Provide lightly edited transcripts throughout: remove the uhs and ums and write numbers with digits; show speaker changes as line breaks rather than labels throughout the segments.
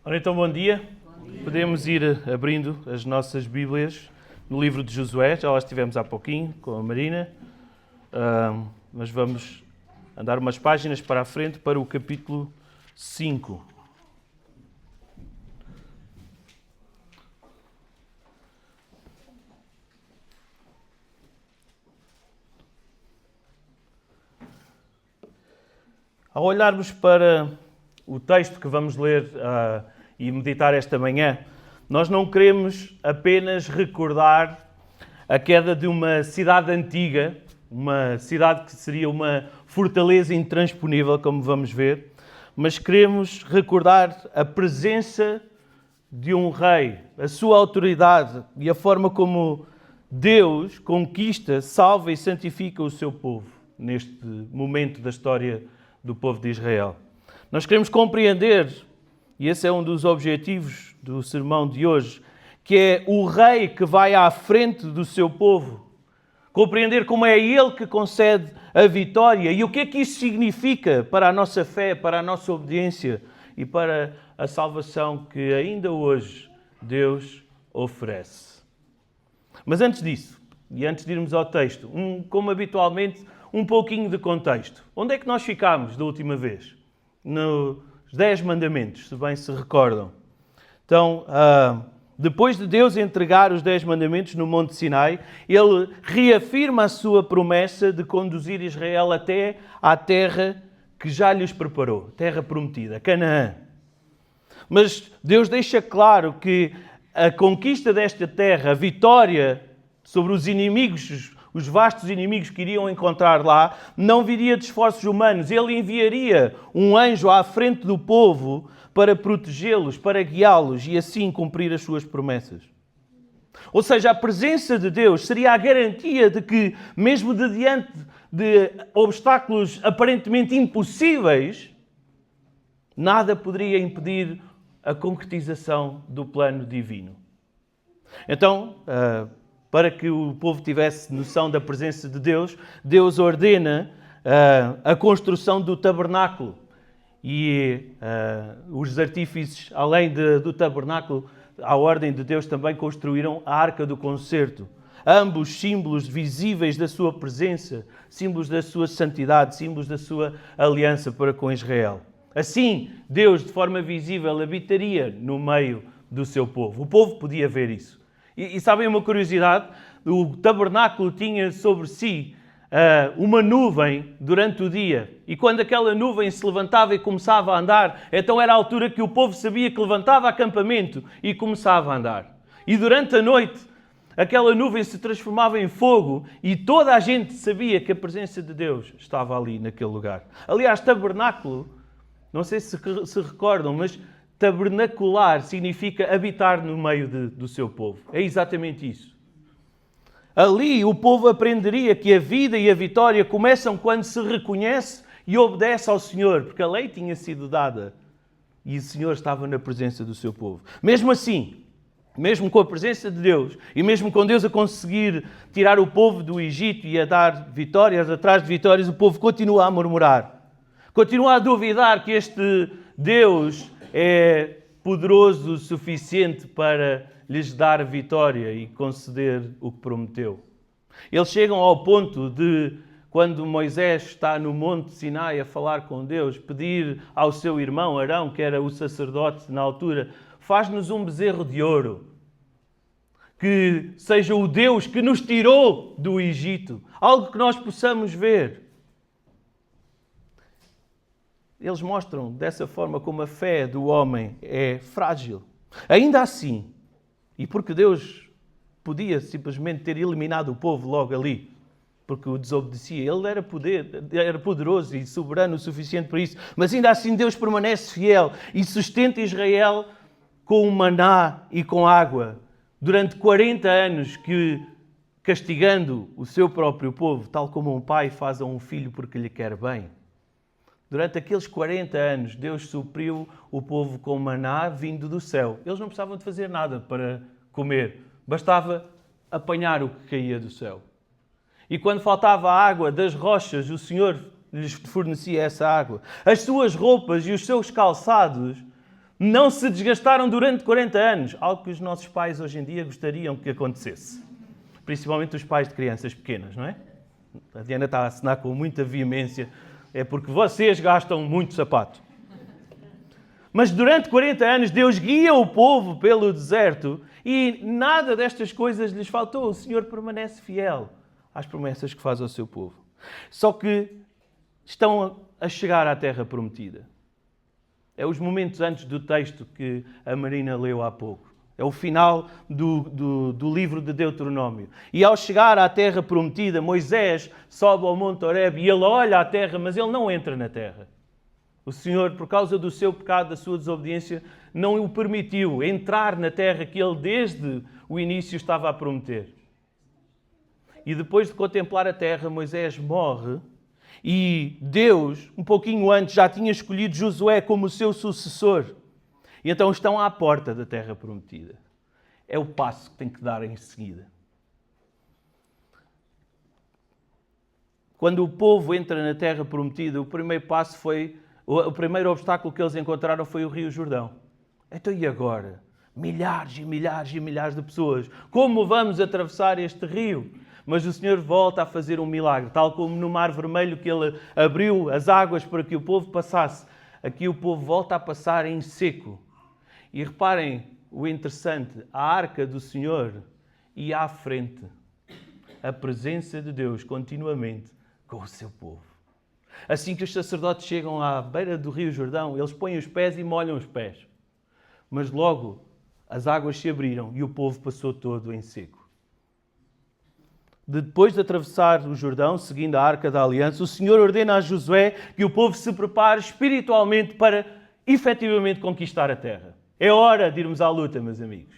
Ora então, bom dia. Podemos ir abrindo as nossas Bíblias no livro de Josué. Já lá estivemos há pouquinho com a Marina, mas vamos andar umas páginas para a frente para o capítulo 5. Ao olharmos para o texto que vamos ler e meditar esta manhã, nós não queremos apenas recordar a queda de uma cidade antiga, uma cidade que seria uma fortaleza intransponível, como vamos ver, mas queremos recordar a presença de um rei, a sua autoridade e a forma como Deus conquista, salva e santifica o seu povo neste momento da história do povo de Israel. Nós queremos compreender, e esse é um dos objetivos do sermão de hoje, que é o rei que vai à frente do seu povo. Compreender como é ele que concede a vitória e o que é que isso significa para a nossa fé, para a nossa obediência e para a salvação que ainda hoje Deus oferece. Mas antes disso, e antes de irmos ao texto, como habitualmente, um pouquinho de contexto. Onde é que nós ficámos da última vez? Nos 10 mandamentos, se bem se recordam. Então, depois de Deus entregar os 10 mandamentos no Monte Sinai, Ele reafirma a sua promessa de conduzir Israel até à terra que já lhes preparou, terra prometida, Canaã. Mas Deus deixa claro que a conquista desta terra, a vitória sobre os inimigos, os vastos inimigos que iriam encontrar lá, não viria de esforços humanos. Ele enviaria um anjo à frente do povo para protegê-los, para guiá-los e assim cumprir as suas promessas. Ou seja, a presença de Deus seria a garantia de que, mesmo diante de obstáculos aparentemente impossíveis, nada poderia impedir a concretização do plano divino. Então, para que o povo tivesse noção da presença de Deus, Deus ordena a construção do tabernáculo. E os artífices, além do tabernáculo, à ordem de Deus, também construíram a Arca do Concerto. Ambos símbolos visíveis da sua presença, símbolos da sua santidade, símbolos da sua aliança para com Israel. Assim, Deus, de forma visível, habitaria no meio do seu povo. O povo podia ver isso. E sabem uma curiosidade? O tabernáculo tinha sobre si uma nuvem durante o dia. E quando aquela nuvem se levantava e começava a andar, então era a altura que o povo sabia que levantava acampamento e começava a andar. E durante a noite, aquela nuvem se transformava em fogo e toda a gente sabia que a presença de Deus estava ali naquele lugar. Aliás, tabernáculo, não sei se recordam, mas tabernacular significa habitar no meio do seu povo. É exatamente isso. Ali o povo aprenderia que a vida e a vitória começam quando se reconhece e obedece ao Senhor, porque a lei tinha sido dada e o Senhor estava na presença do seu povo. Mesmo assim, mesmo com a presença de Deus e mesmo com Deus a conseguir tirar o povo do Egito e a dar vitórias atrás de vitórias, o povo continua a murmurar. Continua a duvidar que este Deus é poderoso o suficiente para lhes dar vitória e conceder o que prometeu. Eles chegam ao ponto de, quando Moisés está no Monte Sinai a falar com Deus, pedir ao seu irmão Arão, que era o sacerdote na altura, faz-nos um bezerro de ouro, que seja o Deus que nos tirou do Egito, algo que nós possamos ver. Eles mostram dessa forma como a fé do homem é frágil. Ainda assim, e porque Deus podia simplesmente ter eliminado o povo logo ali, porque o desobedecia, ele era poderoso e soberano o suficiente para isso, mas ainda assim Deus permanece fiel e sustenta Israel com o maná e com água durante 40 anos, que castigando o seu próprio povo, tal como um pai faz a um filho porque lhe quer bem. Durante aqueles 40 anos, Deus supriu o povo com maná vindo do céu. Eles não precisavam de fazer nada para comer. Bastava apanhar o que caía do céu. E quando faltava água das rochas, o Senhor lhes fornecia essa água. As suas roupas e os seus calçados Não se desgastaram durante 40 anos, algo que os nossos pais hoje em dia gostariam que acontecesse. Principalmente os pais de crianças pequenas, não é? A Diana está a assinar com muita veemência, é porque vocês gastam muito sapato. Mas durante 40 anos Deus guia o povo pelo deserto e nada destas coisas lhes faltou. O Senhor permanece fiel às promessas que faz ao seu povo. Só que estão a chegar à terra prometida. É os momentos antes do texto que a Marina leu há pouco. É o final do livro de Deuteronômio. E ao chegar à terra prometida, Moisés sobe ao Monte Horebe e ele olha a terra, mas ele não entra na terra. O Senhor, por causa do seu pecado, da sua desobediência, não o permitiu entrar na terra que ele desde o início estava a prometer. E depois de contemplar a terra, Moisés morre. E Deus, um pouquinho antes, já tinha escolhido Josué como seu sucessor. E então estão à porta da terra prometida. É o passo que tem que dar em seguida. Quando o povo entra na terra prometida, o primeiro passo foi... O primeiro obstáculo que eles encontraram foi o Rio Jordão. Então e agora? Milhares e milhares e milhares de pessoas. Como vamos atravessar este rio? Mas o Senhor volta a fazer um milagre, tal como no Mar Vermelho que Ele abriu as águas para que o povo passasse. Aqui o povo volta a passar em seco. E reparem o interessante, a arca do Senhor e à frente a presença de Deus continuamente com o seu povo. Assim que os sacerdotes chegam à beira do Rio Jordão, eles põem os pés e molham os pés. Mas logo as águas se abriram e o povo passou todo em seco. Depois de atravessar o Jordão, seguindo a Arca da Aliança, o Senhor ordena a Josué que o povo se prepare espiritualmente para efetivamente conquistar a terra. É hora de irmos à luta, meus amigos.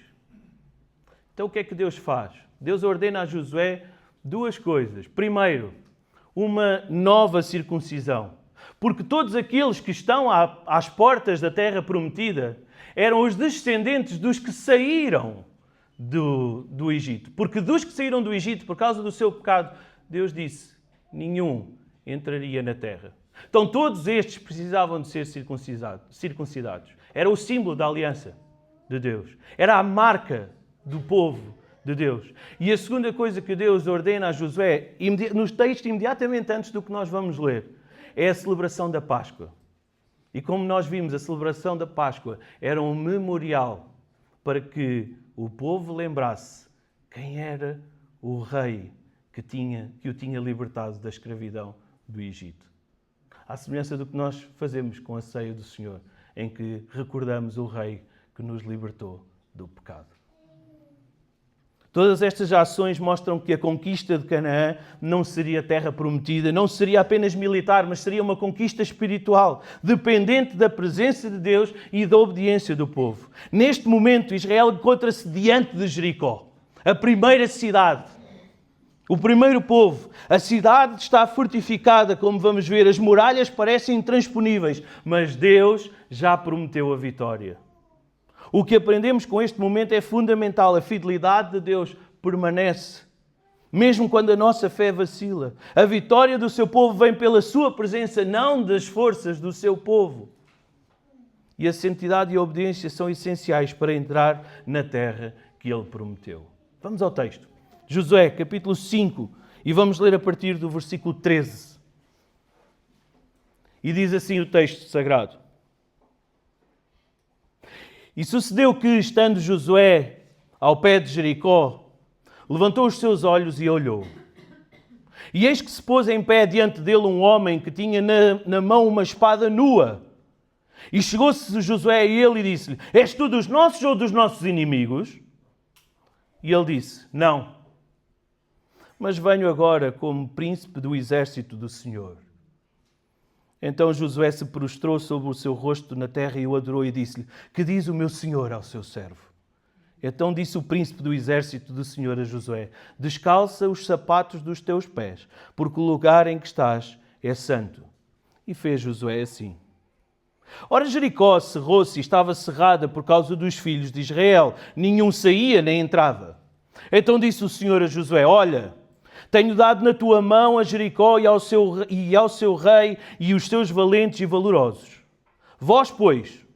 Então o que é que Deus faz? Deus ordena a Josué duas coisas. Primeiro, uma nova circuncisão. Porque todos aqueles que estão às portas da terra prometida eram os descendentes dos que saíram do Egito. Porque dos que saíram do Egito, por causa do seu pecado, Deus disse, nenhum entraria na terra. Então todos estes precisavam de ser circuncidados. Era o símbolo da aliança de Deus. Era a marca do povo de Deus. E a segunda coisa que Deus ordena a Josué, nos textos imediatamente antes do que nós vamos ler, é a celebração da Páscoa. E como nós vimos, a celebração da Páscoa era um memorial para que o povo lembrasse quem era o rei que o tinha libertado da escravidão do Egito. À semelhança do que nós fazemos com a ceia do Senhor, em que recordamos o rei que nos libertou do pecado. Todas estas ações mostram que a conquista de Canaã não seria terra prometida, não seria apenas militar, mas seria uma conquista espiritual, dependente da presença de Deus e da obediência do povo. Neste momento, Israel encontra-se diante de Jericó, a primeira cidade, o primeiro povo. A cidade está fortificada, como vamos ver, as muralhas parecem intransponíveis, mas Deus já prometeu a vitória. O que aprendemos com este momento é fundamental. A fidelidade de Deus permanece, mesmo quando a nossa fé vacila. A vitória do seu povo vem pela sua presença, não das forças do seu povo. E a santidade e a obediência são essenciais para entrar na terra que Ele prometeu. Vamos ao texto. Josué, capítulo 5, e vamos ler a partir do versículo 13. E diz assim o texto sagrado. E sucedeu que, estando Josué ao pé de Jericó, levantou os seus olhos e olhou. E eis que se pôs em pé diante dele um homem que tinha na mão uma espada nua. E chegou-se Josué a ele e disse-lhe, és tu dos nossos ou dos nossos inimigos? E ele disse, não, mas venho agora como príncipe do exército do Senhor. Então Josué se prostrou sobre o seu rosto na terra e o adorou e disse-lhe, que diz o meu Senhor ao seu servo? Então disse o príncipe do exército do Senhor a Josué, descalça os sapatos dos teus pés, porque o lugar em que estás é santo. E fez Josué assim. Ora, Jericó cerrou-se e estava cerrada por causa dos filhos de Israel. Nenhum saía nem entrava. Então disse o Senhor a Josué, olha, tenho dado na tua mão a Jericó e ao seu rei e os seus valentes e valorosos. Vós, pois,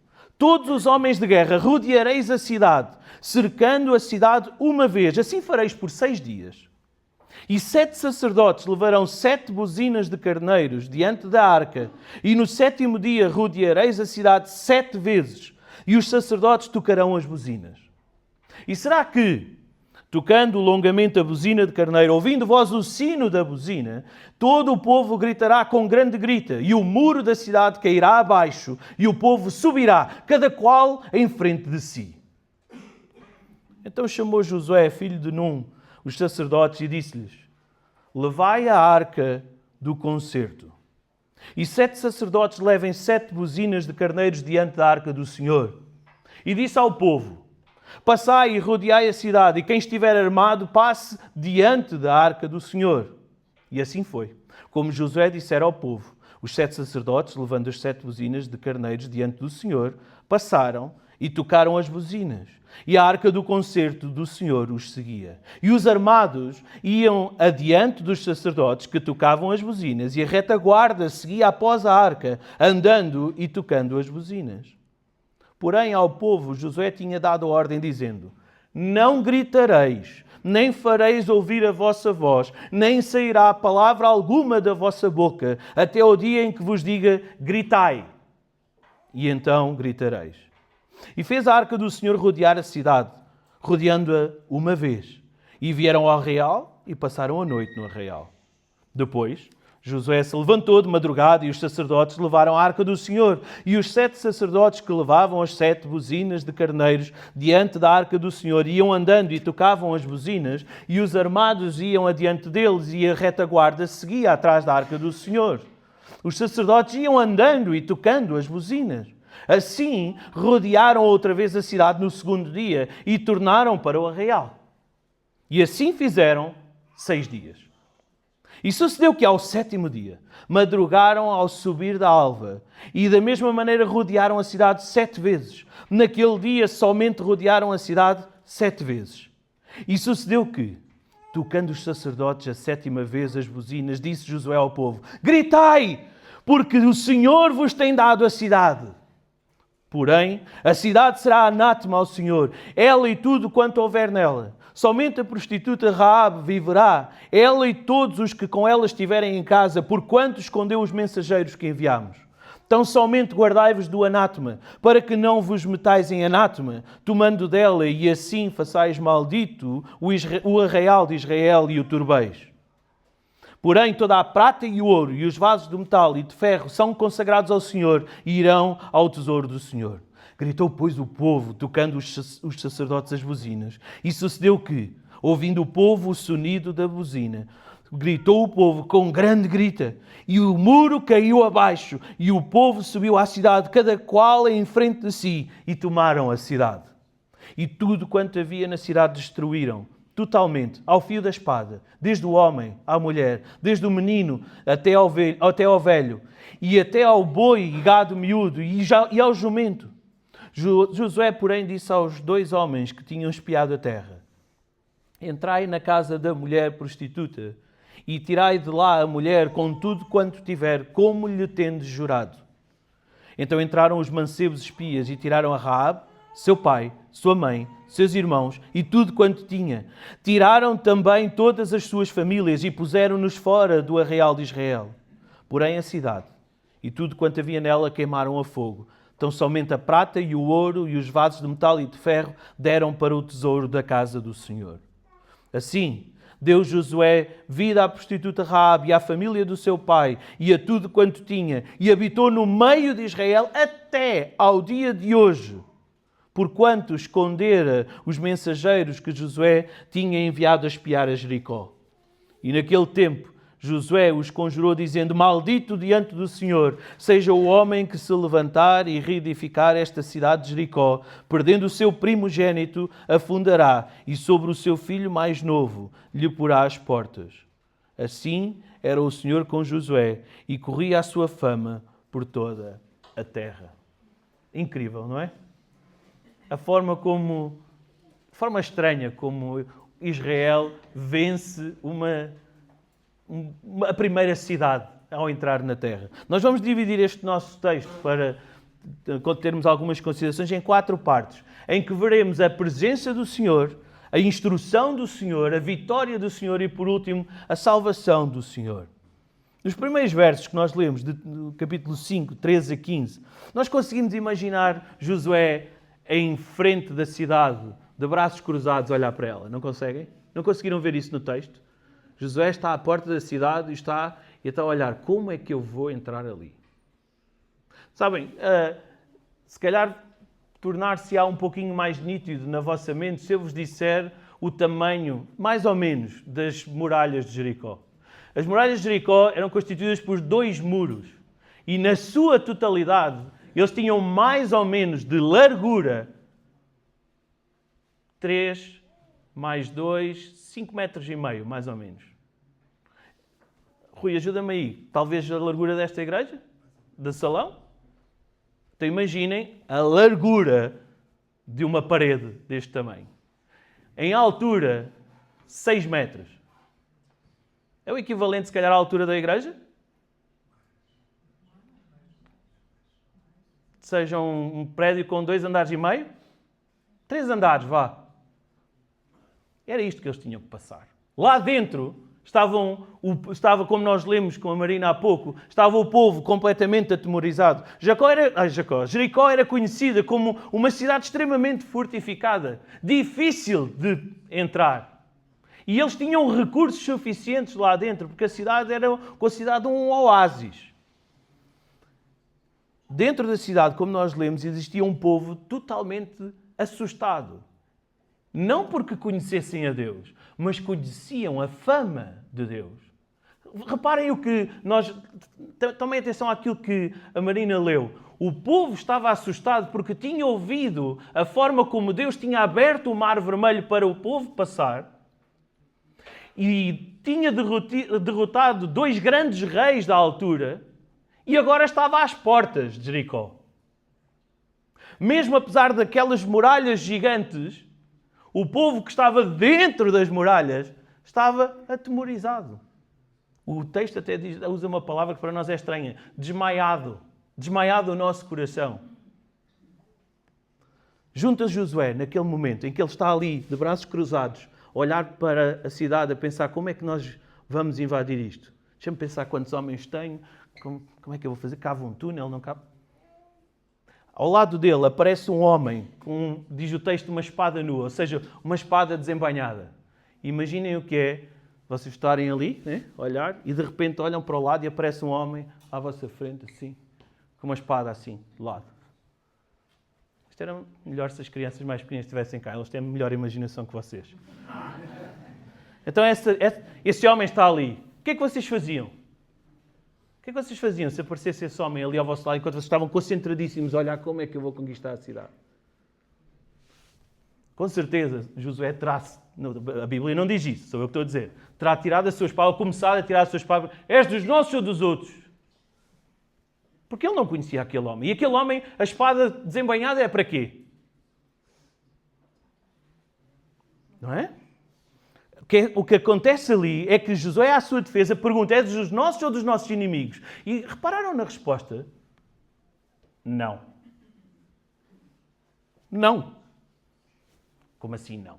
todos os homens de guerra, rodeareis a cidade, cercando a cidade uma vez. Assim fareis por 6 dias. E 7 sacerdotes levarão 7 buzinas de carneiros diante da arca, e no 7º dia rodeareis a cidade 7 vezes, e os sacerdotes tocarão as buzinas. E será que, tocando longamente a buzina de carneiro, ouvindo vós o sino da buzina, todo o povo gritará com grande grita, e o muro da cidade cairá abaixo, e o povo subirá, cada qual em frente de si? Então chamou Josué, filho de Num, os sacerdotes, e disse-lhes: levai a arca do concerto. E 7 sacerdotes levem 7 buzinas de carneiros diante da arca do Senhor. E disse ao povo: passai e rodeai a cidade, e quem estiver armado passe diante da arca do Senhor. E assim foi. Como Josué dissera ao povo, os 7 sacerdotes, levando as 7 buzinas de carneiros diante do Senhor, passaram e tocaram as buzinas. E a arca do concerto do Senhor os seguia. E os armados iam adiante dos sacerdotes que tocavam as buzinas, e a retaguarda seguia após a arca, andando e tocando as buzinas. Porém, ao povo, Josué tinha dado ordem, dizendo: não gritareis, nem fareis ouvir a vossa voz, nem sairá palavra alguma da vossa boca, até ao dia em que vos diga: gritai. E então gritareis. E fez a arca do Senhor rodear a cidade, rodeando-a uma vez. E vieram ao arraial e passaram a noite no arraial. Depois, Josué se levantou de madrugada, e os sacerdotes levaram a arca do Senhor. E os 7 sacerdotes que levavam as 7 buzinas de carneiros diante da arca do Senhor iam andando e tocavam as buzinas, e os armados iam adiante deles, e a retaguarda seguia atrás da arca do Senhor. Os sacerdotes iam andando e tocando as buzinas. Assim, rodearam outra vez a cidade no 2º dia e tornaram para o arraial. E assim fizeram 6 dias. E sucedeu que ao 7º dia madrugaram ao subir da alva, e da mesma maneira rodearam a cidade 7 vezes. Naquele dia somente rodearam a cidade 7 vezes. E sucedeu que, tocando os sacerdotes a 7ª vez as buzinas, disse Josué ao povo: gritai, porque o Senhor vos tem dado a cidade. Porém, a cidade será anátema ao Senhor, ela e tudo quanto houver nela. Somente a prostituta Raabe viverá, ela e todos os que com ela estiverem em casa, porquanto escondeu os mensageiros que enviamos. Tão somente guardai-vos do anátema, para que não vos metais em anátema, tomando dela, e assim façais maldito o arraial de Israel e o turbeis. Porém, toda a prata e o ouro e os vasos de metal e de ferro são consagrados ao Senhor e irão ao tesouro do Senhor. Gritou, pois, o povo, tocando os sacerdotes as buzinas. E sucedeu que, ouvindo o povo o sonido da buzina, gritou o povo com grande grita, e o muro caiu abaixo, e o povo subiu à cidade, cada qual em frente de si, e tomaram a cidade. E tudo quanto havia na cidade destruíram, totalmente, ao fio da espada, desde o homem à mulher, desde o menino até ao velho, e até ao boi e gado miúdo, e ao jumento. Josué, porém, disse aos 2 homens que tinham espiado a terra: entrai na casa da mulher prostituta, e tirai de lá a mulher com tudo quanto tiver, como lhe tendes jurado. Então entraram os mancebos espias e tiraram a Raabe, seu pai, sua mãe, seus irmãos e tudo quanto tinha. Tiraram também todas as suas famílias e puseram-nos fora do arraial de Israel. Porém a cidade e tudo quanto havia nela queimaram a fogo. Então somente a prata e o ouro e os vasos de metal e de ferro deram para o tesouro da casa do Senhor. Assim, deu Josué vida à prostituta Raabe e à família do seu pai e a tudo quanto tinha, e habitou no meio de Israel até ao dia de hoje, porquanto escondera os mensageiros que Josué tinha enviado a espiar a Jericó. E naquele tempo Josué os conjurou, dizendo: maldito diante do Senhor seja o homem que se levantar e reedificar esta cidade de Jericó, perdendo o seu primogênito, afundará, e sobre o seu filho mais novo lhe porá as portas. Assim era o Senhor com Josué, e corria a sua fama por toda a terra. Incrível, não é? A forma estranha como Israel vence a primeira cidade ao entrar na terra. Nós vamos dividir este nosso texto para termos algumas considerações em 4 partes, em que veremos a presença do Senhor, a instrução do Senhor, a vitória do Senhor e, por último, a salvação do Senhor. Nos primeiros versos que nós lemos, do capítulo 5, 13 a 15, nós conseguimos imaginar Josué em frente da cidade, de braços cruzados, a olhar para ela. Não conseguem? Não conseguiram ver isso no texto? Josué está à porta da cidade e está a olhar, como é que eu vou entrar ali? Sabem, se calhar tornar-se-á um pouquinho mais nítido na vossa mente se eu vos disser o tamanho, mais ou menos, das muralhas de Jericó. As muralhas de Jericó eram constituídas por 2 muros e, na sua totalidade, eles tinham mais ou menos de largura 3 mais 2, 5 metros e meio, mais ou menos. Rui, ajuda-me aí. Talvez a largura desta igreja? De salão? Então imaginem a largura de uma parede deste tamanho. Em altura, 6 metros. É o equivalente, se calhar, à altura da igreja? Seja um prédio com 2 andares e meio? 3 andares, vá. Era isto que eles tinham que passar. Lá dentro estava, como nós lemos com a Marina há pouco, estava o povo completamente atemorizado. Jericó era conhecida como uma cidade extremamente fortificada, difícil de entrar. E eles tinham recursos suficientes lá dentro, porque a cidade era considerada um oásis. Dentro da cidade, como nós lemos, existia um povo totalmente assustado. Não porque conhecessem a Deus, mas conheciam a fama de Deus. Reparem o que nós... Tomem atenção àquilo que a Marina leu. O povo estava assustado porque tinha ouvido a forma como Deus tinha aberto o Mar Vermelho para o povo passar e tinha derrotado 2 grandes reis da altura e agora estava às portas de Jericó. Mesmo apesar daquelas muralhas gigantes, o povo que estava dentro das muralhas estava atemorizado. O texto até usa uma palavra que para nós é estranha. Desmaiado. Desmaiado o nosso coração. Junto a Josué, naquele momento em que ele está ali, de braços cruzados, a olhar para a cidade, a pensar como é que nós vamos invadir isto. Deixa-me pensar quantos homens tenho, como é que eu vou fazer? Cabe um túnel, não cabe? Ao lado dele aparece um homem com, diz o texto, uma espada nua, ou seja, uma espada desembainhada. Imaginem o que é vocês estarem ali, né, a olhar, e de repente olham para o lado e aparece um homem à vossa frente, assim, com uma espada assim, de lado. Isto era melhor se as crianças mais pequenas estivessem cá, eles têm melhor imaginação que vocês. Então esse homem está ali. O que é que vocês faziam? O que é que vocês faziam se aparecesse esse homem ali ao vosso lado enquanto vocês estavam concentradíssimos a olhar como é que eu vou conquistar a cidade? Com certeza, Josué terá, a Bíblia não diz isso, sou eu que estou a dizer, terá tirado a sua espada, começado a tirar a sua espada, és dos nossos ou dos outros? Porque ele não conhecia aquele homem. E aquele homem, a espada desembainhada é para quê? Não é? O que acontece ali é que Josué, à sua defesa, pergunta, és dos nossos ou dos nossos inimigos? E repararam na resposta? Não. Não. Como assim não?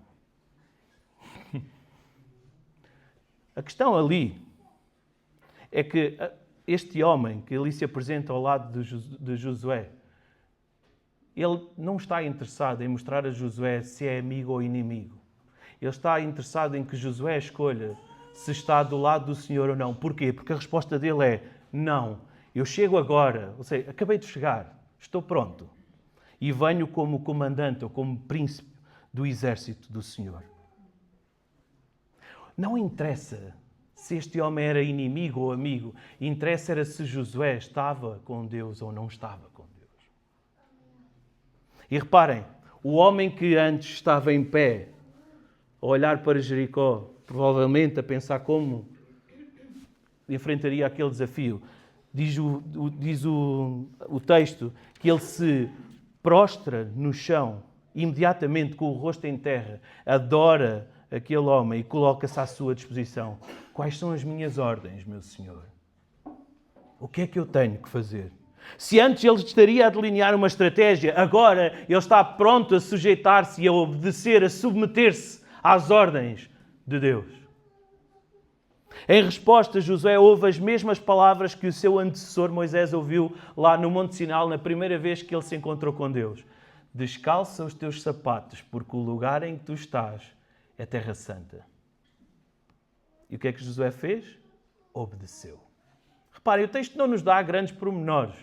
A questão ali é que este homem que ali se apresenta ao lado de Josué, ele não está interessado em mostrar a Josué se é amigo ou inimigo. Ele está interessado em que Josué escolha se está do lado do Senhor ou não. Porquê? Porque a resposta dele é não. Eu chego agora, ou seja, acabei de chegar, estou pronto. E venho como comandante ou como príncipe do exército do Senhor. Não interessa se este homem era inimigo ou amigo. Interessa era se Josué estava com Deus ou não estava com Deus. E reparem, o homem que antes estava em pé, a olhar para Jericó, provavelmente a pensar como enfrentaria aquele desafio. Diz o texto que ele se prostra no chão, imediatamente com o rosto em terra, adora aquele homem e coloca-se à sua disposição. Quais são as minhas ordens, meu Senhor? O que é que eu tenho que fazer? Se antes ele estaria a delinear uma estratégia, agora ele está pronto a sujeitar-se e a obedecer, a submeter-se às ordens de Deus. Em resposta, Josué ouve as mesmas palavras que o seu antecessor Moisés ouviu lá no Monte Sinai na primeira vez que ele se encontrou com Deus. Descalça os teus sapatos, porque o lugar em que tu estás é terra santa. E o que é que Josué fez? Obedeceu. Reparem, o texto não nos dá grandes pormenores.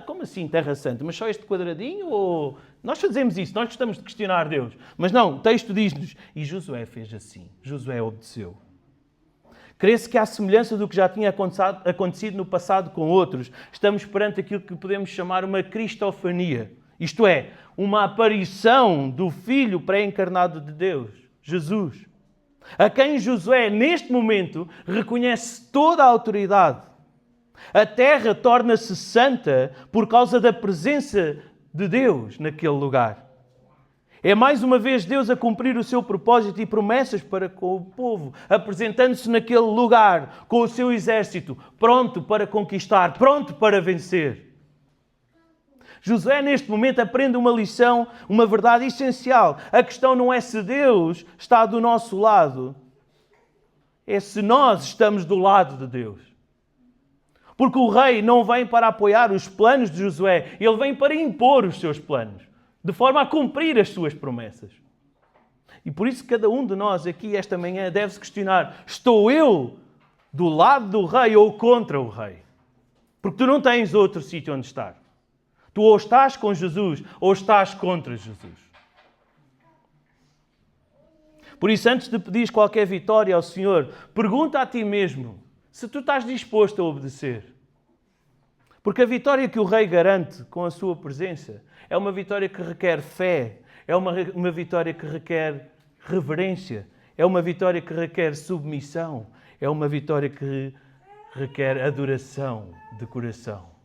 Como assim terra santa? Mas só este quadradinho? Ou... Nós fazemos isso, nós gostamos de questionar Deus. Mas não, o texto diz-nos, e Josué fez assim. Josué obedeceu. Crê-se que, à semelhança do que já tinha acontecido no passado com outros, estamos perante aquilo que podemos chamar uma cristofania. Isto é, uma aparição do Filho pré-encarnado de Deus, Jesus, a quem Josué, neste momento, reconhece toda a autoridade. A terra torna-se santa por causa da presença de Deus naquele lugar. É mais uma vez Deus a cumprir o seu propósito e promessas para com o povo, apresentando-se naquele lugar com o seu exército, pronto para conquistar, pronto para vencer. Josué, neste momento, aprende uma lição, uma verdade essencial. A questão não é se Deus está do nosso lado, é se nós estamos do lado de Deus. Porque o rei não vem para apoiar os planos de Josué, ele vem para impor os seus planos, de forma a cumprir as suas promessas. E por isso cada um de nós aqui esta manhã deve-se questionar, estou eu do lado do rei ou contra o rei? Porque tu não tens outro sítio onde estar. Tu ou estás com Jesus ou estás contra Jesus. Por isso, antes de pedir qualquer vitória ao Senhor, pergunta a ti mesmo se tu estás disposto a obedecer. Porque a vitória que o rei garante com a sua presença é uma vitória que requer fé, é uma vitória que requer reverência, é uma vitória que requer submissão, é uma vitória que requer adoração de coração.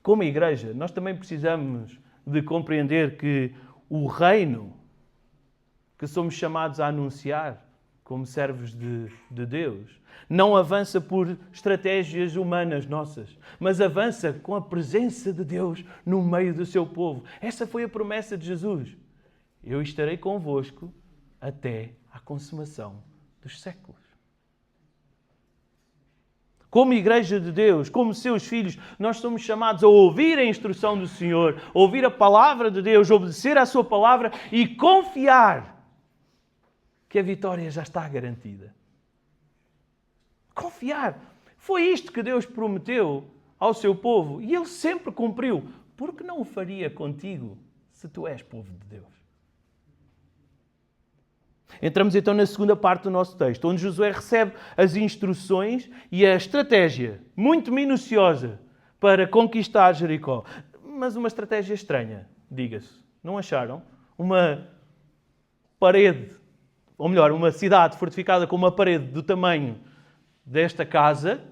Como igreja, nós também precisamos de compreender que o reino que somos chamados a anunciar como servos de Deus não avança por estratégias humanas nossas, mas avança com a presença de Deus no meio do seu povo. Essa foi a promessa de Jesus. Eu estarei convosco até à consumação dos séculos. Como igreja de Deus, como seus filhos, nós somos chamados a ouvir a instrução do Senhor, ouvir a palavra de Deus, obedecer à sua palavra e confiar que a vitória já está garantida. Confiar. Foi isto que Deus prometeu ao seu povo e Ele sempre cumpriu. Por que não o faria contigo se tu és povo de Deus? Entramos então na segunda parte do nosso texto, onde Josué recebe as instruções e a estratégia muito minuciosa para conquistar Jericó. Mas uma estratégia estranha, diga-se. Não acharam? Uma parede, ou melhor, uma cidade fortificada com uma parede do tamanho desta casa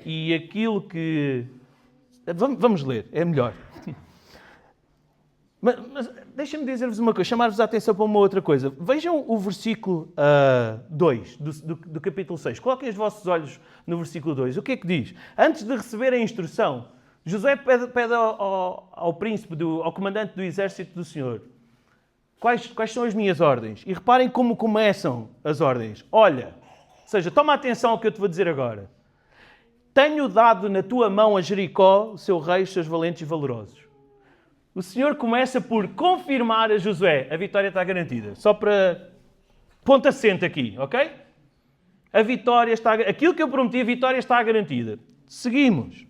e aquilo que... Vamos ler, é melhor. Mas deixem-me dizer-vos uma coisa, chamar-vos a atenção para uma outra coisa. Vejam o versículo 2 do capítulo 6. Coloquem os vossos olhos no versículo 2. O que é que diz? Antes de receber a instrução, Josué pede ao príncipe, ao comandante do exército do Senhor, quais são as minhas ordens? E reparem como começam as ordens. Olha, ou seja, toma atenção ao que eu te vou dizer agora. Tenho dado na tua mão a Jericó, o seu rei, os seus valentes e valorosos. O Senhor começa por confirmar a Josué. A vitória está garantida. Só para ponto assente aqui, ok? A vitória está... Aquilo que eu prometi, a vitória está garantida. Seguimos.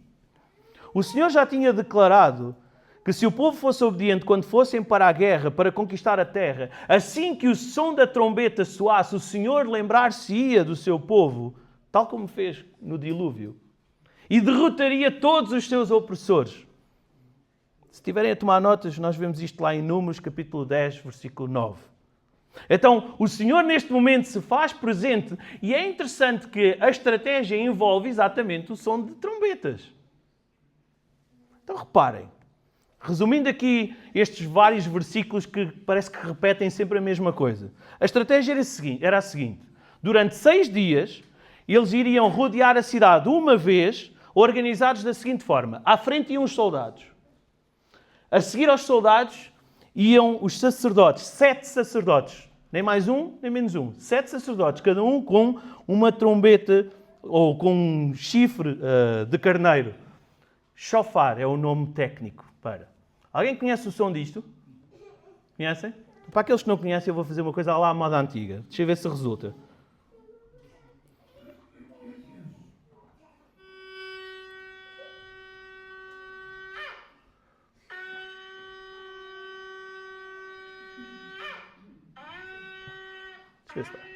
O Senhor já tinha declarado que se o povo fosse obediente quando fossem para a guerra, para conquistar a terra, assim que o som da trombeta soasse, o Senhor lembrar-se-ia do seu povo, tal como fez no dilúvio, e derrotaria todos os seus opressores. Se estiverem a tomar notas, nós vemos isto lá em Números, capítulo 10, versículo 9. Então, o Senhor neste momento se faz presente e é interessante que a estratégia envolve exatamente o som de trombetas. Então, reparem. Resumindo aqui estes vários versículos que parece que repetem sempre a mesma coisa. A estratégia era a seguinte. Durante 6 dias, eles iriam rodear a cidade uma vez, organizados da seguinte forma. À frente iam os soldados. A seguir aos soldados iam os sacerdotes, 7 sacerdotes. Nem mais um, nem menos um. 7 sacerdotes, cada um com uma trombeta ou com um chifre de carneiro. Shofar é o nome técnico para. Alguém conhece o som disto? Conhecem? Para aqueles que não conhecem, eu vou fazer uma coisa lá à moda antiga. Deixa eu ver se resulta. Deixa eu ver se está.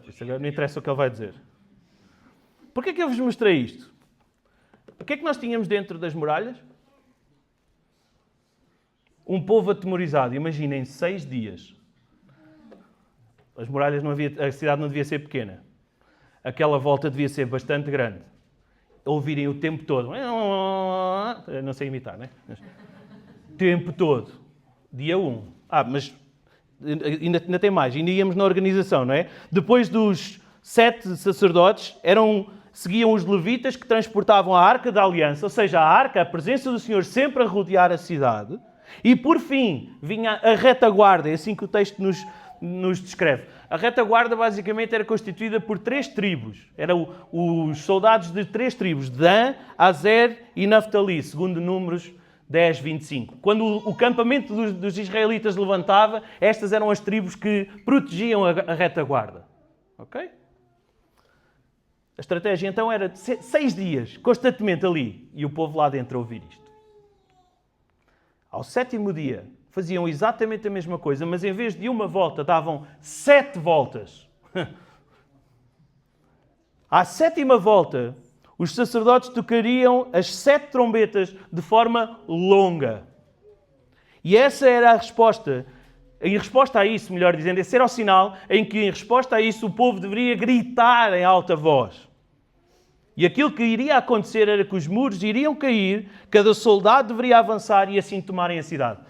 Isso agora não interessa o que ele vai dizer. Porquê que eu vos mostrei isto? O que é que nós tínhamos dentro das muralhas? Um povo atemorizado. Imaginem, 6 dias. As muralhas a cidade não devia ser pequena. Aquela volta devia ser bastante grande. Ouvirem o tempo todo. Eu não sei imitar, né? Tempo todo. Dia 1. Mas ainda tem mais. Ainda íamos na organização, não é? Depois dos 7 sacerdotes, seguiam os levitas que transportavam a Arca da Aliança, ou seja, a Arca, a presença do Senhor sempre a rodear a cidade. E, por fim, vinha a retaguarda. É assim que o texto nos descreve. A retaguarda, basicamente, era constituída por 3 tribos. Eram os soldados de 3 tribos. Dan, Azer e Naftali, segundo Números 10, 25. Quando o campamento dos israelitas levantava, estas eram as tribos que protegiam a retaguarda. Ok? A estratégia, então, era 6 dias, constantemente ali, e o povo lá dentro a ouvir isto. Ao 7º dia, faziam exatamente a mesma coisa, mas em vez de uma volta, davam 7 voltas. À 7ª volta, os sacerdotes tocariam as 7 trombetas de forma longa. E essa era a resposta. Em resposta a isso, melhor dizendo, esse era o sinal em que, em resposta a isso, o povo deveria gritar em alta voz. E aquilo que iria acontecer era que os muros iriam cair, cada soldado deveria avançar e assim tomarem a cidade.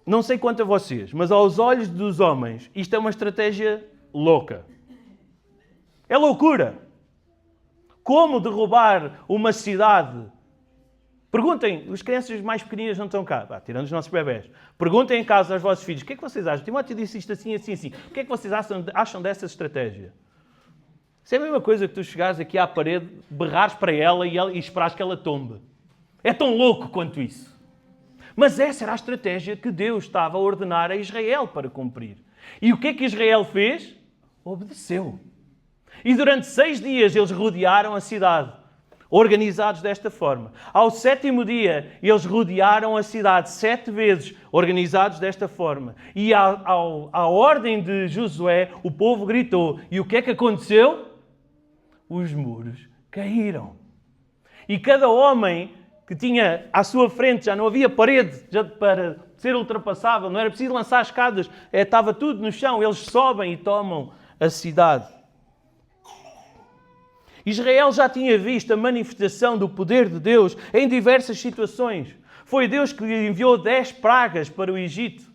Não sei quanto a vocês, mas aos olhos dos homens, isto é uma estratégia louca. É loucura. Como derrubar uma cidade? Perguntem, as crianças mais pequeninas não estão cá, tirando os nossos bebés. Perguntem em casa aos vossos filhos, o que é que vocês acham? Timóteo disse isto assim, assim, assim. O que é que vocês acham dessa estratégia? Isso é a mesma coisa que tu chegares aqui à parede, berrares para ela e esperares que ela tombe. É tão louco quanto isso. Mas essa era a estratégia que Deus estava a ordenar a Israel para cumprir. E o que é que Israel fez? Obedeceu. E durante 6 dias eles rodearam a cidade, organizados desta forma. Ao 7º dia, eles rodearam a cidade 7 vezes, organizados desta forma. E à ordem de Josué, o povo gritou. E o que é que aconteceu? Os muros caíram. E cada homem que tinha à sua frente, já não havia parede para ser ultrapassável, não era preciso lançar escadas, estava tudo no chão, eles sobem e tomam a cidade. Israel já tinha visto a manifestação do poder de Deus em diversas situações. Foi Deus que enviou 10 pragas para o Egito.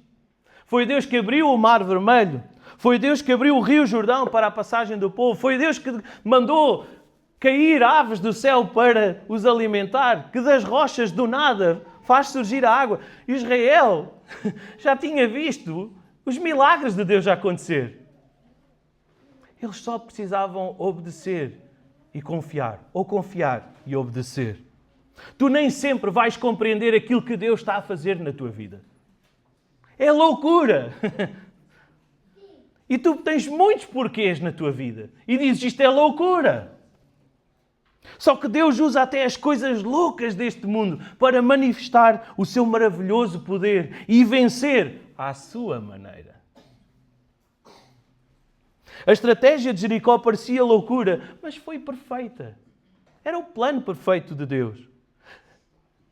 Foi Deus que abriu o Mar Vermelho. Foi Deus que abriu o Rio Jordão para a passagem do povo. Foi Deus que mandou cair aves do céu para os alimentar, que das rochas do nada faz surgir a água. Israel já tinha visto os milagres de Deus a acontecer. Eles só precisavam obedecer e confiar, ou confiar e obedecer. Tu nem sempre vais compreender aquilo que Deus está a fazer na tua vida. É loucura! E tu tens muitos porquês na tua vida. E dizes, isto é loucura! Só que Deus usa até as coisas loucas deste mundo para manifestar o seu maravilhoso poder e vencer à sua maneira. A estratégia de Jericó parecia loucura, mas foi perfeita. Era o plano perfeito de Deus.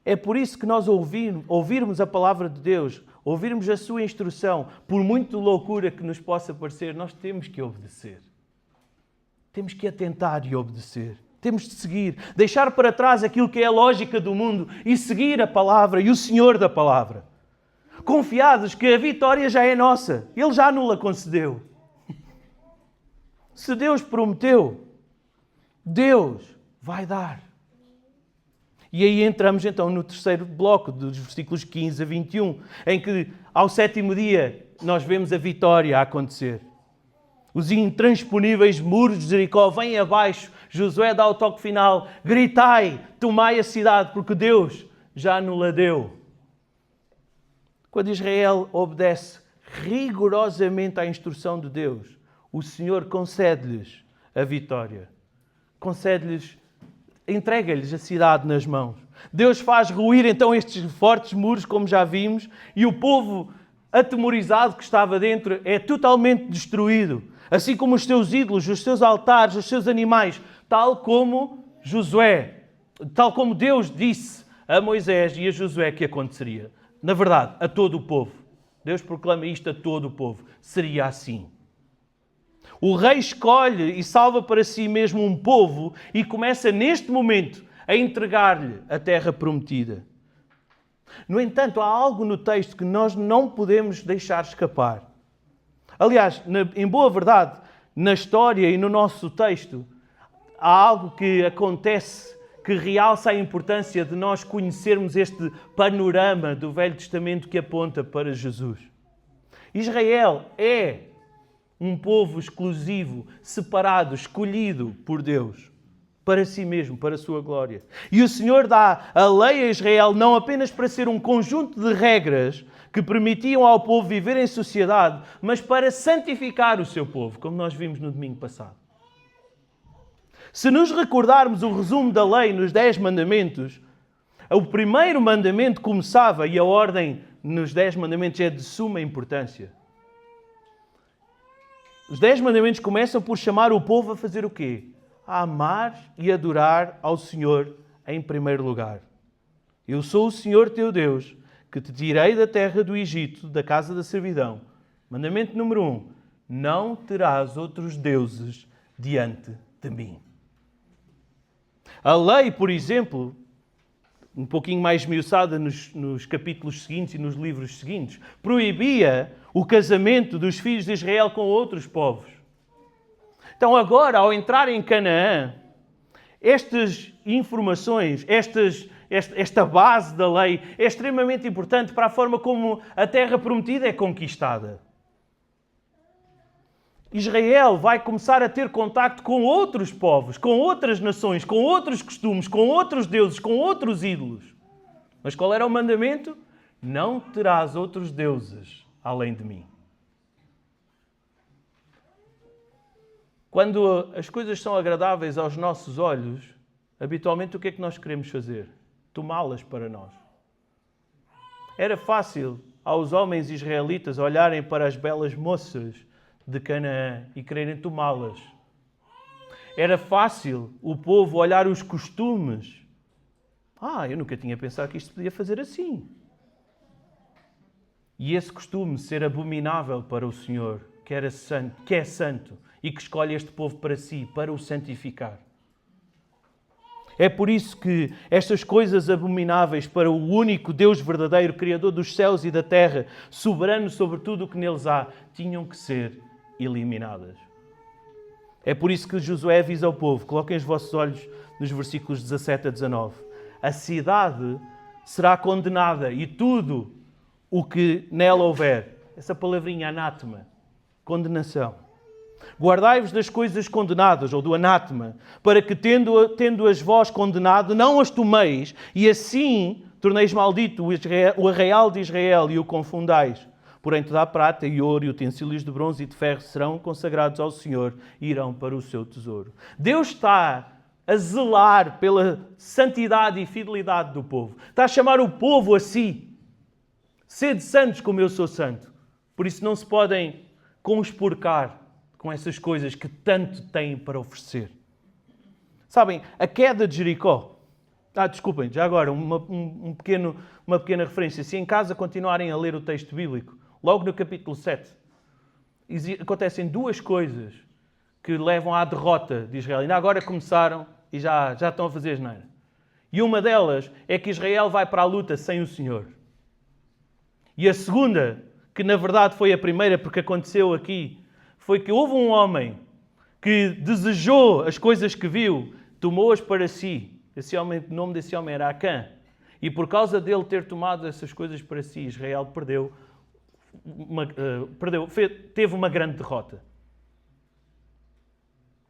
É por isso que nós ouvirmos a palavra de Deus, ouvirmos a sua instrução, por muito loucura que nos possa parecer, nós temos que obedecer. temos que atentar e obedecer. Temos de seguir, deixar para trás aquilo que é a lógica do mundo e seguir a palavra e o Senhor da palavra. Confiados que a vitória já é nossa. Ele já nos a concedeu. Se Deus prometeu, Deus vai dar. E aí entramos então no terceiro bloco, dos versículos 15 a 21, em que ao sétimo dia nós vemos a vitória a acontecer. Os intransponíveis muros de Jericó vêm abaixo. Josué dá o toque final. Gritai, tomai a cidade, porque Deus já nos a deu. Quando Israel obedece rigorosamente à instrução de Deus, o Senhor concede-lhes a vitória. Concede-lhes, entrega-lhes a cidade nas mãos. Deus faz ruir então estes fortes muros, como já vimos, e o povo atemorizado que estava dentro é totalmente destruído. Assim como os seus ídolos, os seus altares, os seus animais, tal como Josué, tal como Deus disse a Moisés e a Josué que aconteceria. Na verdade, a todo o povo. Deus proclama isto a todo o povo. Seria assim. O rei escolhe e salva para si mesmo um povo e começa neste momento a entregar-lhe a terra prometida. No entanto, há algo no texto que nós não podemos deixar escapar. Aliás, em boa verdade, na história e no nosso texto, há algo que acontece que realça a importância de nós conhecermos este panorama do Velho Testamento que aponta para Jesus. Israel é um povo exclusivo, separado, escolhido por Deus, para si mesmo, para a sua glória. E o Senhor dá a lei a Israel não apenas para ser um conjunto de regras que permitiam ao povo viver em sociedade, mas para santificar o seu povo, como nós vimos no domingo passado. Se nos recordarmos o resumo da lei nos 10 mandamentos, o primeiro mandamento começava, e a ordem nos 10 mandamentos é de suma importância. Os 10 mandamentos começam por chamar o povo a fazer o quê? A amar e adorar ao Senhor em primeiro lugar. Eu sou o Senhor teu Deus, que te tirei da terra do Egito, da casa da servidão. Mandamento número 1. Não terás outros deuses diante de mim. A lei, por exemplo, um pouquinho mais esmiuçada nos capítulos seguintes e nos livros seguintes, proibia o casamento dos filhos de Israel com outros povos. Então agora, ao entrar em Canaã, estas informações, esta base da lei é extremamente importante para a forma como a terra prometida é conquistada. Israel vai começar a ter contacto com outros povos, com outras nações, com outros costumes, com outros deuses, com outros ídolos. Mas qual era o mandamento? Não terás outros deuses além de mim. Quando as coisas são agradáveis aos nossos olhos, habitualmente o que é que nós queremos fazer? Tomá-las para nós. Era fácil aos homens israelitas olharem para as belas moças de Canaã e quererem tomá-las. Era fácil o povo olhar os costumes. Eu nunca tinha pensado que isto podia fazer assim. E esse costume ser abominável para o Senhor, que é santo e que escolhe este povo para si, para o santificar. É por isso que estas coisas abomináveis para o único Deus verdadeiro, Criador dos céus e da terra, soberano sobre tudo o que neles há, tinham que ser eliminadas. É por isso que Josué avisa ao povo, coloquem os vossos olhos nos versículos 17 a 19. A cidade será condenada e tudo o que nela houver. Essa palavrinha anátema, condenação. Guardai-vos das coisas condenadas, ou do anátema, para que, tendo-as vós condenado, não as tomeis, e assim torneis maldito o arraial de Israel e o confundais. Porém, toda a prata e ouro e utensílios de bronze e de ferro serão consagrados ao Senhor e irão para o seu tesouro. Deus está a zelar pela santidade e fidelidade do povo. Está a chamar o povo a si. Sede santos como eu sou santo. Por isso não se podem conspurcar com essas coisas que tanto têm para oferecer. Sabem, a queda de Jericó. Desculpem, já agora, uma pequena referência. Se em casa continuarem a ler o texto bíblico, logo no capítulo 7, acontecem duas coisas que levam à derrota de Israel. Ainda agora começaram e já estão a fazer asneira. E uma delas é que Israel vai para a luta sem o Senhor. E a segunda, que na verdade foi a primeira porque aconteceu aqui, foi que houve um homem que desejou as coisas que viu, tomou-as para si. O nome desse homem era Acã. E por causa dele ter tomado essas coisas para si, Israel teve uma grande derrota.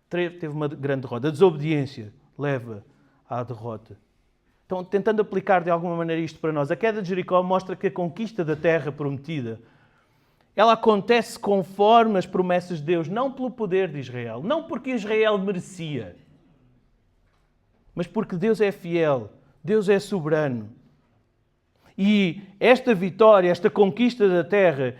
Teve uma grande derrota. A desobediência leva à derrota. Então, tentando aplicar de alguma maneira isto para nós, a queda de Jericó mostra que a conquista da terra prometida, ela acontece conforme as promessas de Deus, não pelo poder de Israel, não porque Israel merecia, mas porque Deus é fiel, Deus é soberano. E esta vitória, esta conquista da terra,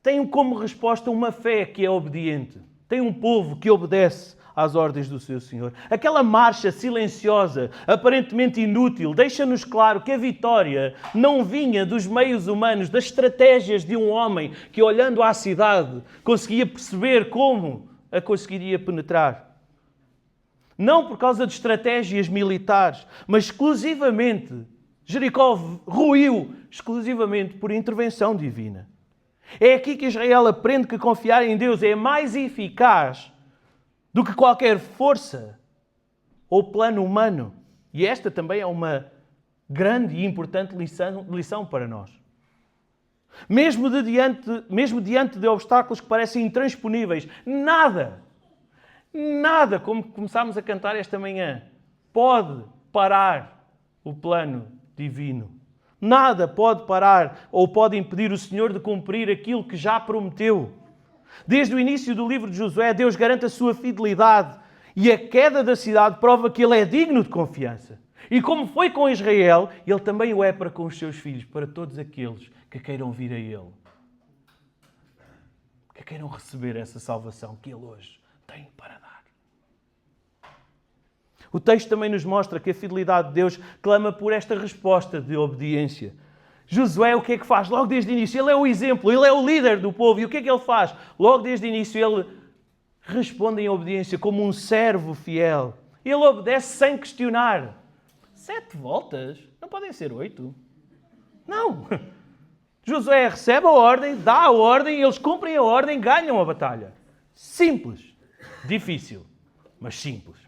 tem como resposta uma fé que é obediente. Tem um povo que obedece às ordens do seu Senhor. Aquela marcha silenciosa, aparentemente inútil, deixa-nos claro que a vitória não vinha dos meios humanos, das estratégias de um homem que, olhando à cidade, conseguia perceber como a conseguiria penetrar. Não por causa de estratégias militares, mas exclusivamente, Jericó ruiu exclusivamente por intervenção divina. É aqui que Israel aprende que confiar em Deus é mais eficaz do que qualquer força ou plano humano. E esta também é uma grande e importante lição para nós. Mesmo diante de obstáculos que parecem intransponíveis, nada, como começámos a cantar esta manhã, pode parar o plano divino. Nada pode parar ou pode impedir o Senhor de cumprir aquilo que já prometeu. Desde o início do livro de Josué, Deus garante a sua fidelidade e a queda da cidade prova que Ele é digno de confiança. E como foi com Israel, Ele também o é para com os seus filhos, para todos aqueles que queiram vir a Ele. Que queiram receber essa salvação que Ele hoje tem para dar. O texto também nos mostra que a fidelidade de Deus clama por esta resposta de obediência. Josué, o que é que faz? Logo desde o início, ele é o exemplo, ele é o líder do povo. E o que é que ele faz? Logo desde o início, ele responde em obediência como um servo fiel. Ele obedece sem questionar. 7 voltas? Não podem ser 8? Não. Josué recebe a ordem, dá a ordem, eles cumprem a ordem, ganham a batalha. Simples. Difícil, mas simples.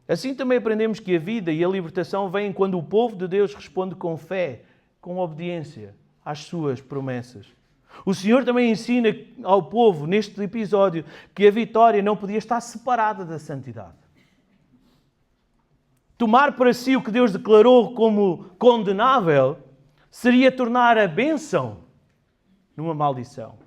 Assim também aprendemos que a vida e a libertação vêm quando o povo de Deus responde com fé, com obediência às suas promessas. O Senhor também ensina ao povo, neste episódio, que a vitória não podia estar separada da santidade. Tomar para si o que Deus declarou como condenável seria tornar a bênção numa maldição.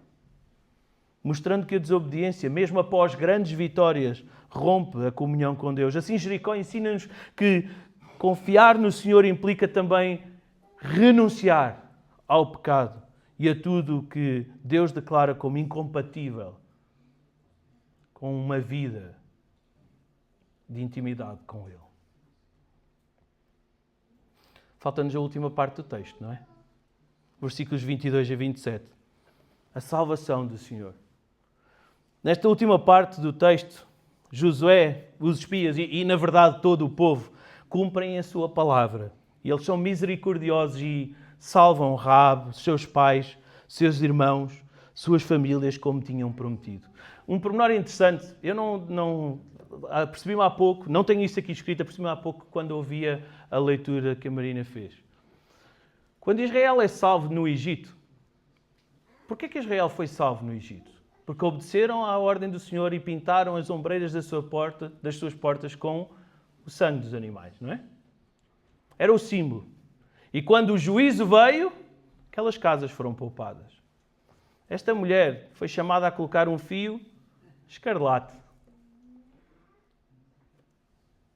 Mostrando que a desobediência, mesmo após grandes vitórias, rompe a comunhão com Deus. Assim, Jericó ensina-nos que confiar no Senhor implica também renunciar ao pecado e a tudo que Deus declara como incompatível com uma vida de intimidade com Ele. Falta-nos a última parte do texto, não é? Versículos 22 a 27. A salvação do Senhor. Nesta última parte do texto, Josué, os espias e na verdade todo o povo cumprem a sua palavra. E eles são misericordiosos e salvam Raabe, seus pais, seus irmãos, suas famílias, como tinham prometido. Um pormenor interessante, eu não percebi-me há pouco, não tenho isso aqui escrito, percebi-me há pouco quando ouvia a leitura que a Marina fez. Quando Israel é salvo no Egito, porquê que Israel foi salvo no Egito? Porque obedeceram à ordem do Senhor e pintaram as ombreiras das suas portas com o sangue dos animais, não é? Era o símbolo. E quando o juízo veio, aquelas casas foram poupadas. Esta mulher foi chamada a colocar um fio escarlate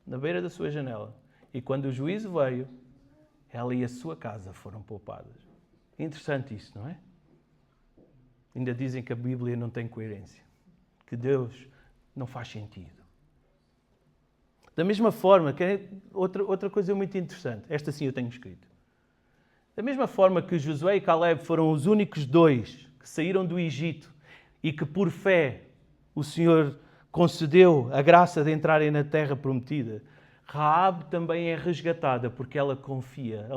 na beira da sua janela. E quando o juízo veio, ela e a sua casa foram poupadas. Interessante isso, não é? Ainda dizem que a Bíblia não tem coerência, que Deus não faz sentido. Da mesma forma, que é outra coisa muito interessante, esta sim eu tenho escrito. Da mesma forma que Josué e Caleb foram os únicos 2 que saíram do Egito e que por fé o Senhor concedeu a graça de entrarem na terra prometida, Raabe também é resgatada porque ela confia,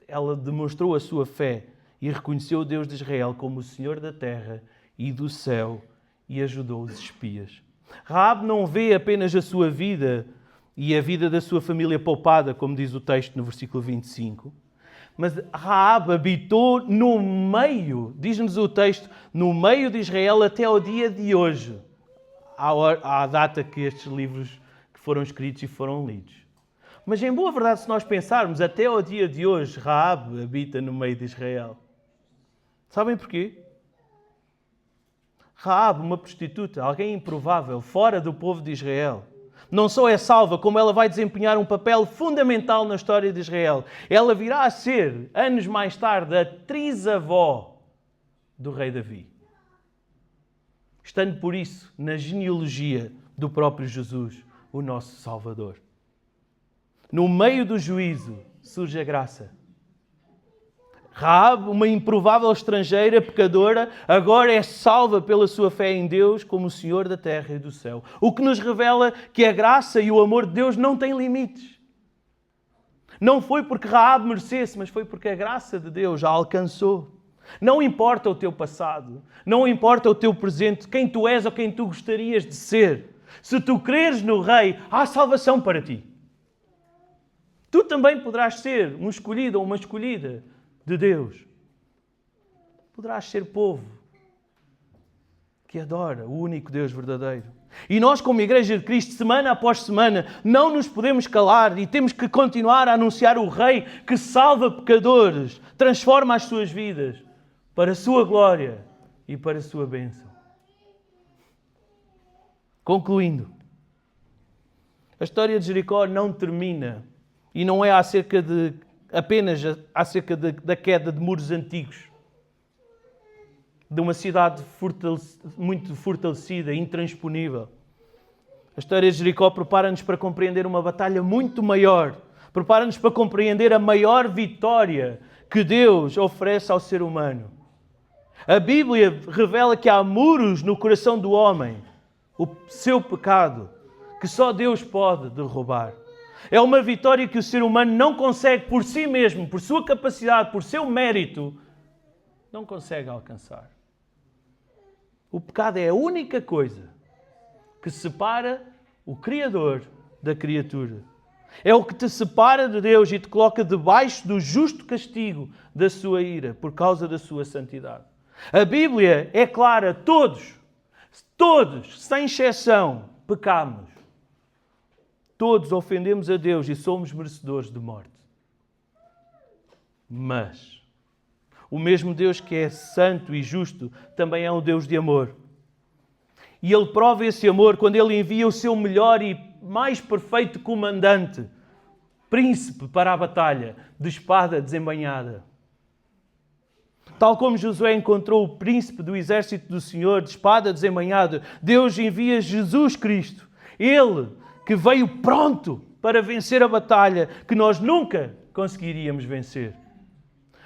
ela demonstrou a sua fé e reconheceu o Deus de Israel como o Senhor da terra e do céu e ajudou os espias. Raabe não vê apenas a sua vida e a vida da sua família poupada, como diz o texto no versículo 25, mas Raabe habitou no meio, diz-nos o texto, no meio de Israel até ao dia de hoje, à data que estes livros foram escritos e foram lidos. Mas em boa verdade, se nós pensarmos, até ao dia de hoje, Raabe habita no meio de Israel. Sabem porquê? Raabe, uma prostituta, alguém improvável, fora do povo de Israel, não só é salva, como ela vai desempenhar um papel fundamental na história de Israel. Ela virá a ser, anos mais tarde, a trisavó do rei Davi. Estando por isso na genealogia do próprio Jesus, o nosso Salvador. No meio do juízo surge a graça. Raabe, uma improvável estrangeira, pecadora, agora é salva pela sua fé em Deus como o Senhor da terra e do céu. O que nos revela que a graça e o amor de Deus não têm limites. Não foi porque Raabe merecesse, mas foi porque a graça de Deus a alcançou. Não importa o teu passado, não importa o teu presente, quem tu és ou quem tu gostarias de ser. Se tu creres no Rei, há salvação para ti. Tu também poderás ser um escolhido ou uma escolhida de Deus. Poderás ser povo que adora o único Deus verdadeiro. E nós, como Igreja de Cristo, semana após semana, não nos podemos calar e temos que continuar a anunciar o Rei que salva pecadores, transforma as suas vidas para a sua glória e para a sua bênção. Concluindo, a história de Jericó não termina e não é apenas acerca da queda de muros antigos, de uma cidade muito fortalecida, intransponível. A história de Jericó prepara-nos para compreender uma batalha muito maior, prepara-nos para compreender a maior vitória que Deus oferece ao ser humano. A Bíblia revela que há muros no coração do homem, o seu pecado, que só Deus pode derrubar. É uma vitória que o ser humano não consegue por si mesmo, por sua capacidade, por seu mérito, não consegue alcançar. O pecado é a única coisa que separa o Criador da criatura. É o que te separa de Deus e te coloca debaixo do justo castigo da sua ira, por causa da sua santidade. A Bíblia é clara, todos, sem exceção, pecamos. Todos ofendemos a Deus e somos merecedores de morte. Mas o mesmo Deus que é santo e justo também é um Deus de amor. E Ele prova esse amor quando Ele envia o seu melhor e mais perfeito comandante, príncipe para a batalha, de espada desembainhada. Tal como Josué encontrou o príncipe do exército do Senhor, de espada desembainhada, Deus envia Jesus Cristo. Ele que veio pronto para vencer a batalha que nós nunca conseguiríamos vencer.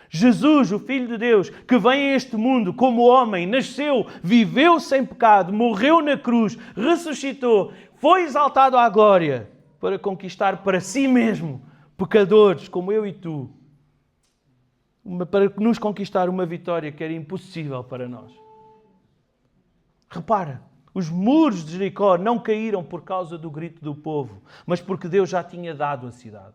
Jesus, o Filho de Deus, que vem a este mundo como homem, nasceu, viveu sem pecado, morreu na cruz, ressuscitou, foi exaltado à glória para conquistar para si mesmo pecadores como eu e tu, para nos conquistar uma vitória que era impossível para nós. Repara, os muros de Jericó não caíram por causa do grito do povo, mas porque Deus já tinha dado a cidade.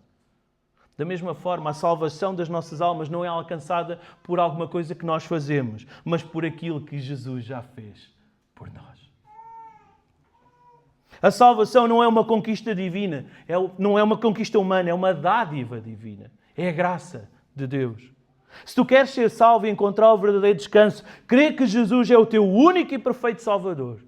Da mesma forma, a salvação das nossas almas não é alcançada por alguma coisa que nós fazemos, mas por aquilo que Jesus já fez por nós. A salvação não é uma conquista divina, não é uma conquista humana, é uma dádiva divina. É a graça de Deus. Se tu queres ser salvo e encontrar o verdadeiro descanso, crê que Jesus é o teu único e perfeito Salvador.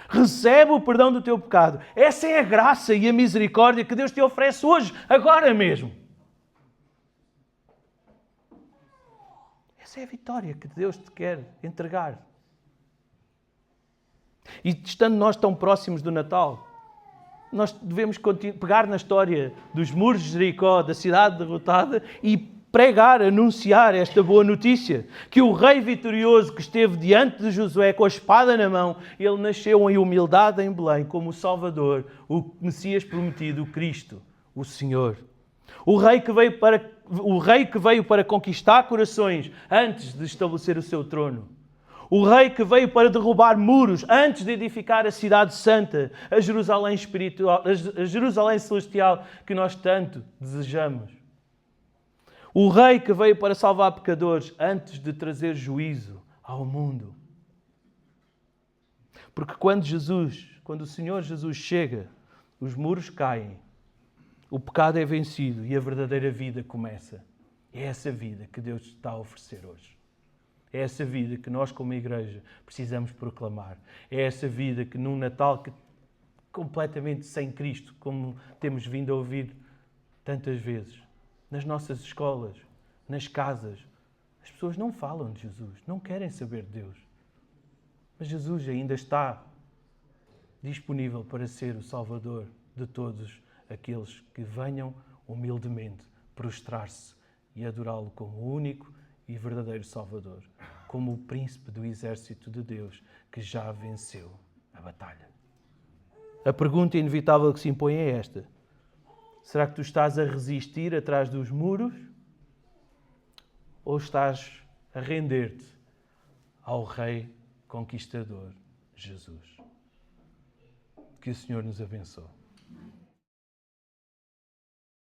Recebe o perdão do teu pecado. Essa é a graça e a misericórdia que Deus te oferece hoje, agora mesmo. Essa é a vitória que Deus te quer entregar. E estando nós tão próximos do Natal, nós devemos pegar na história dos muros de Jericó, da cidade derrotada, e pregar, anunciar esta boa notícia, que o rei vitorioso que esteve diante de Josué com a espada na mão, ele nasceu em humildade em Belém como o Salvador, o Messias prometido, o Cristo, o Senhor. O rei que veio para conquistar corações antes de estabelecer o seu trono. O rei que veio para derrubar muros antes de edificar a cidade santa, a Jerusalém espiritual, a Jerusalém celestial que nós tanto desejamos. O rei que veio para salvar pecadores antes de trazer juízo ao mundo. Porque quando o Senhor Jesus chega, os muros caem, o pecado é vencido e a verdadeira vida começa. É essa vida que Deus está a oferecer hoje. É essa vida que nós, como igreja, precisamos proclamar. É essa vida que num Natal completamente sem Cristo, como temos vindo a ouvir tantas vezes, nas nossas escolas, nas casas, as pessoas não falam de Jesus, não querem saber de Deus. Mas Jesus ainda está disponível para ser o Salvador de todos aqueles que venham humildemente prostrar-se e adorá-lo como o único e verdadeiro Salvador, como o príncipe do exército de Deus que já venceu a batalha. A pergunta inevitável que se impõe é esta: será que tu estás a resistir atrás dos muros ou estás a render-te ao Rei Conquistador Jesus? Que o Senhor nos abençoe.